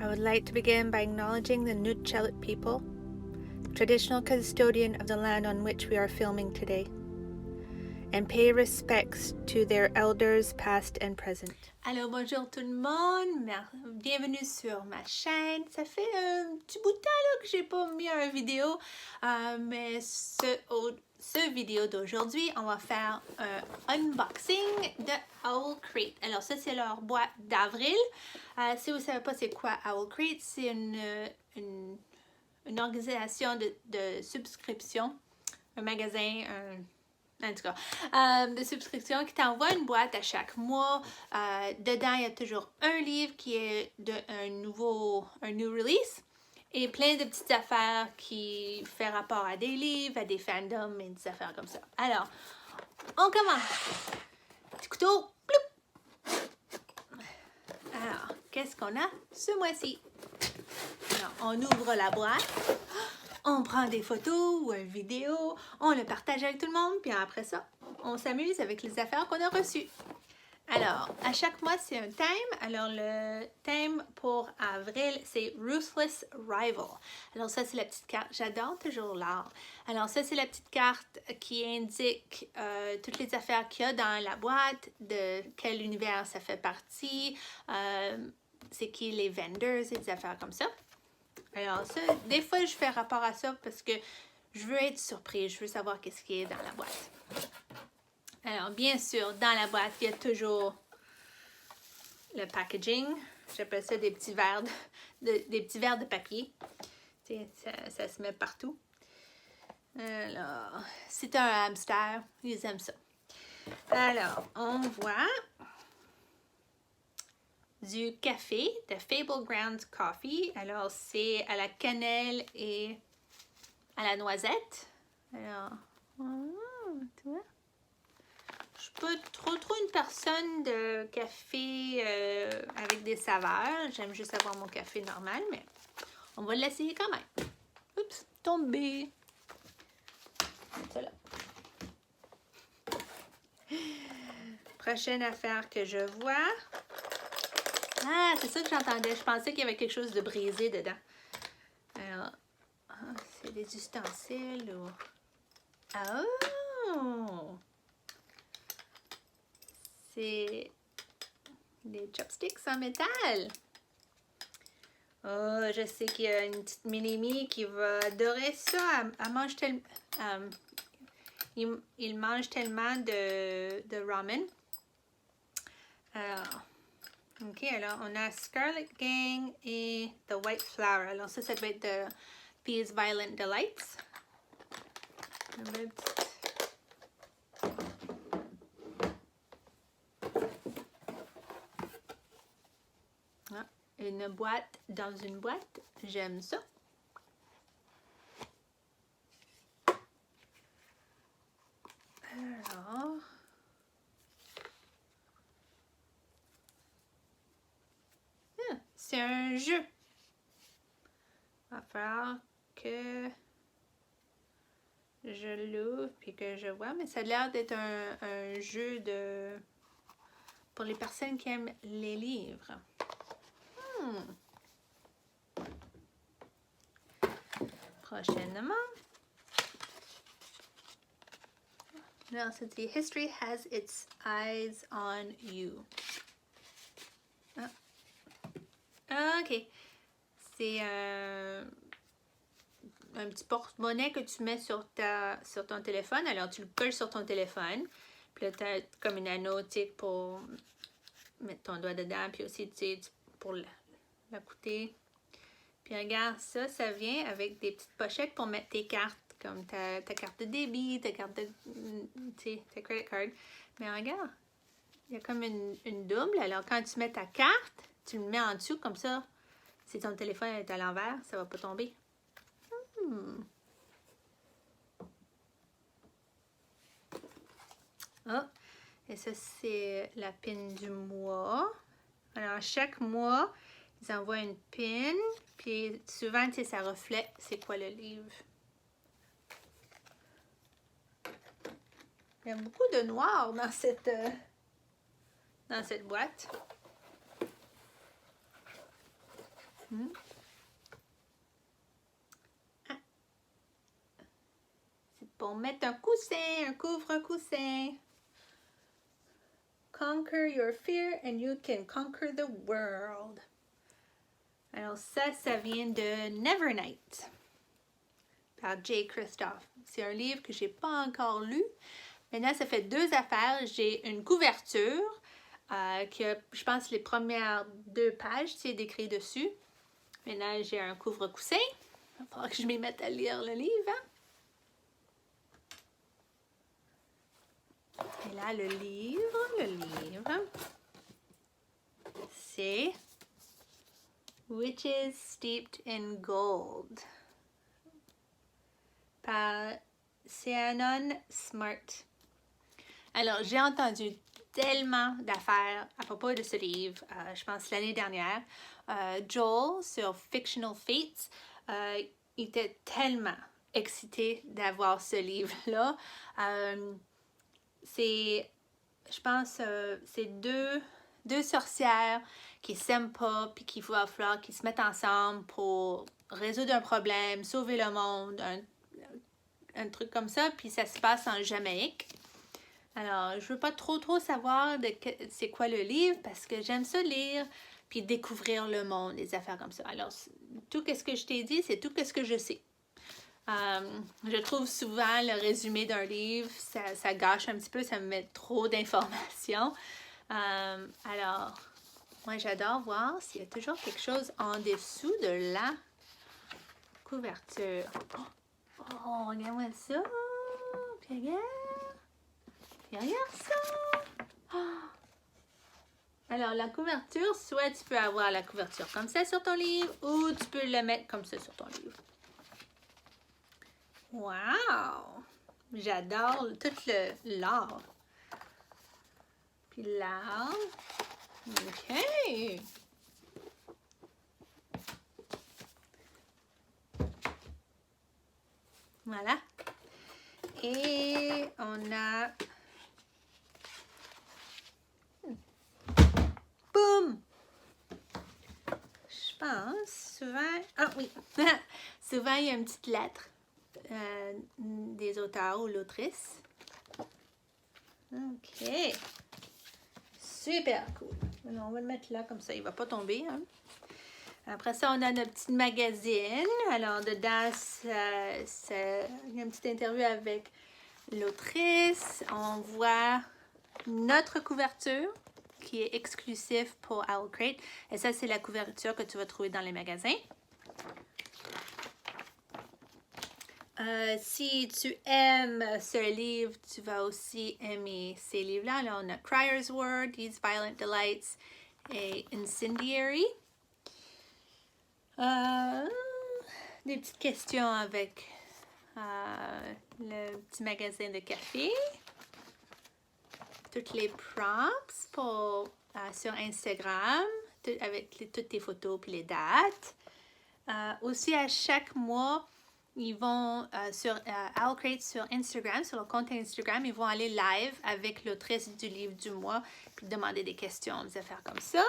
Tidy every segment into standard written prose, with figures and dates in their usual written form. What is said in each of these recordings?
I would like to begin by acknowledging the Nutchellet people, the traditional custodian of the land on which we are filming today, and pay respects to their elders past and present. Alors bonjour tout le monde, bienvenue sur ma chaîne. Ça fait un petit bout de temps là, que j'ai pas mis une vidéo, mais ce vidéo d'aujourd'hui, on va faire un unboxing de Owlcrate. Alors ça c'est leur boîte d'avril. Si vous ne savez pas c'est quoi Owlcrate, c'est une organisation de subscription, un magasin, en tout cas, de subscription qui t'envoie une boîte à chaque mois. Dedans, il y a toujours un livre qui est un new release et plein de petites affaires qui font rapport à des livres, à des fandoms et des affaires comme ça. Alors, on commence. Petit couteau. Ploup. Alors, qu'est-ce qu'on a ce mois-ci? Alors, on ouvre la boîte. On prend des photos ou une vidéo, on le partage avec tout le monde, puis après ça, on s'amuse avec les affaires qu'on a reçues. Alors, à chaque mois, c'est un thème. Alors, le thème pour avril, c'est Ruthless Rival. Alors, ça, c'est la petite carte. J'adore toujours l'art. Alors, ça, c'est la petite carte qui indique toutes les affaires qu'il y a dans la boîte, de quel univers ça fait partie, c'est qui les vendors et des affaires comme ça. Alors ça, des fois je fais rapport à ça parce que je veux être surprise, je veux savoir qu'est-ce qui est dans la boîte. Alors bien sûr, dans la boîte, il y a toujours le packaging. J'appelle ça des petits verres de papier. Ça se met partout. Alors, c'est un hamster, ils aiment ça. Alors, on voit du café de Fable Ground Coffee. Alors, c'est à la cannelle et à la noisette. Alors, tu vois? Je suis pas trop une personne de café avec des saveurs. J'aime juste avoir mon café normal, mais on va l'essayer quand même. Oups, tombé. C'est là. Prochaine affaire que je vois. Ah, c'est ça que j'entendais. Je pensais qu'il y avait quelque chose de brisé dedans. Alors, c'est des ustensiles ou... Oh! C'est des chopsticks en métal. Oh, je sais qu'il y a une petite mini-mi qui va adorer ça. Elle mange tellement... il mange tellement de ramen. Alors... OK, alors on a Scarlet Gang et The White Flower. Alors ça doit être de These Violent Delights. Ah, une boîte dans une boîte. J'aime ça. Alors... c'est un jeu. Il va falloir que je l'ouvre puis que je vois, mais ça a l'air d'être un jeu pour les personnes qui aiment les livres. Prochainement. Là, ça dit History has its eyes on you. OK. C'est un petit porte-monnaie que tu mets sur ton téléphone. Alors, tu le colles sur ton téléphone. Puis là, tu as comme une anneau pour mettre ton doigt dedans. Puis aussi, pour l'acouter. Puis regarde, ça vient avec des petites pochettes pour mettre tes cartes. Comme ta carte de débit, ta carte de... ta credit card. Mais regarde, il y a comme une double. Alors, quand tu mets ta carte... tu le mets en dessous, comme ça, si ton téléphone est à l'envers, ça va pas tomber. Oh, et ça, c'est la pin du mois. Alors, chaque mois, ils envoient une pin, puis souvent, tu sais, ça reflète c'est quoi le livre. Il y a beaucoup de noir dans cette boîte. Ah. C'est pour mettre un coussin, un couvre-coussin. Conquer your fear and you can conquer the world. Alors ça vient de Nevernight par J. Christophe. C'est un livre que j'ai pas encore lu. Maintenant, ça fait 2 affaires. J'ai une couverture qui a, je pense, les premières 2 pages, c'est décrit dessus. Maintenant, j'ai un couvre-coussin. Il va falloir que je m'y mette à lire le livre. Hein? Et là, le livre, c'est Witches Steeped in Gold par Ciannon Smart. Alors, j'ai entendu tellement d'affaires à propos de ce livre, je pense l'année dernière. Joel, sur Fictional Fates, il était tellement excité d'avoir ce livre-là. C'est, je pense, c'est deux sorcières qui s'aiment pas, puis qu'il va falloir qu'ils se mettent ensemble pour résoudre un problème, sauver le monde, un truc comme ça, puis ça se passe en Jamaïque. Alors, je veux pas trop savoir c'est quoi le livre, parce que j'aime ça lire, puis découvrir le monde, des affaires comme ça. Alors, tout ce que je t'ai dit, c'est tout ce que je sais. Je trouve souvent le résumé d'un livre, ça gâche un petit peu, ça me met trop d'informations. Alors, moi j'adore voir s'il y a toujours quelque chose en dessous de la couverture. Oh, regarde-moi ça! Puis regarde ça! Oh. Alors, la couverture, soit tu peux avoir la couverture comme ça sur ton livre, ou tu peux la mettre comme ça sur ton livre. Wow! J'adore tout l'art. Puis l'art. OK! Voilà. Et on a... Boum! Je pense souvent... Ah oui! Souvent, il y a une petite lettre des auteurs ou l'autrice. OK. Super cool. Alors, on va le mettre là, comme ça, il ne va pas tomber. Hein? Après ça, on a notre petite magazine. Alors, dedans, il y a une petite interview avec l'autrice. On voit notre couverture qui est exclusive pour Owlcrate. Et ça, c'est la couverture que tu vas trouver dans les magasins. Si tu aimes ce livre, tu vas aussi aimer ces livres-là. Là, on a Crier's Word, These Violent Delights et Incendiary. Des petites questions avec le petit magasin de Café. Toutes les prompts sur Instagram, avec toutes tes photos et les dates. Aussi, à chaque mois, ils vont sur Owlcrate sur Instagram, sur le compte Instagram, ils vont aller live avec l'autrice du livre du mois, puis demander des questions, des affaires comme ça.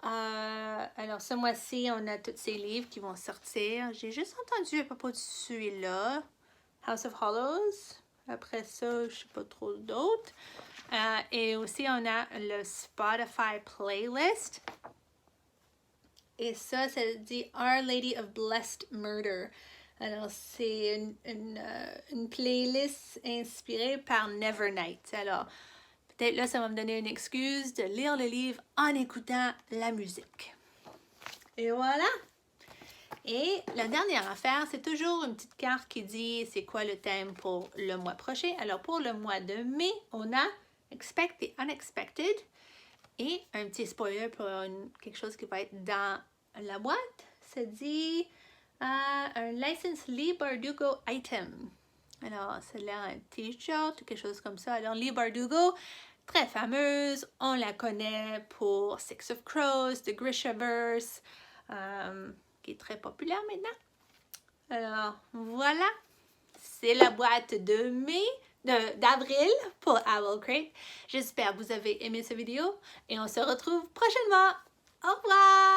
Alors, ce mois-ci, on a tous ces livres qui vont sortir. J'ai juste entendu à propos de celui-là, House of Hollows. Après ça, je ne sais pas trop d'autres. Et aussi, on a le Spotify playlist. Et ça dit Our Lady of Blessed Murder. Alors, c'est une playlist inspirée par Nevernight. Alors, peut-être là, ça va me donner une excuse de lire le livre en écoutant la musique. Et voilà! Et la dernière affaire, c'est toujours une petite carte qui dit c'est quoi le thème pour le mois prochain. Alors, pour le mois de mai, on a Expect the Unexpected et un petit spoiler pour quelque chose qui va être dans la boîte. Ça dit un License Lee Bardugo item. Alors, ça a l'air un t-shirt ou quelque chose comme ça. Alors, Lee Bardugo, très fameuse, on la connaît pour Six of Crows, The Grishaverse, qui est très populaire maintenant. Alors, voilà, c'est la boîte de d'avril pour Owlcrate. J'espère que vous avez aimé cette vidéo et on se retrouve prochainement. Au revoir!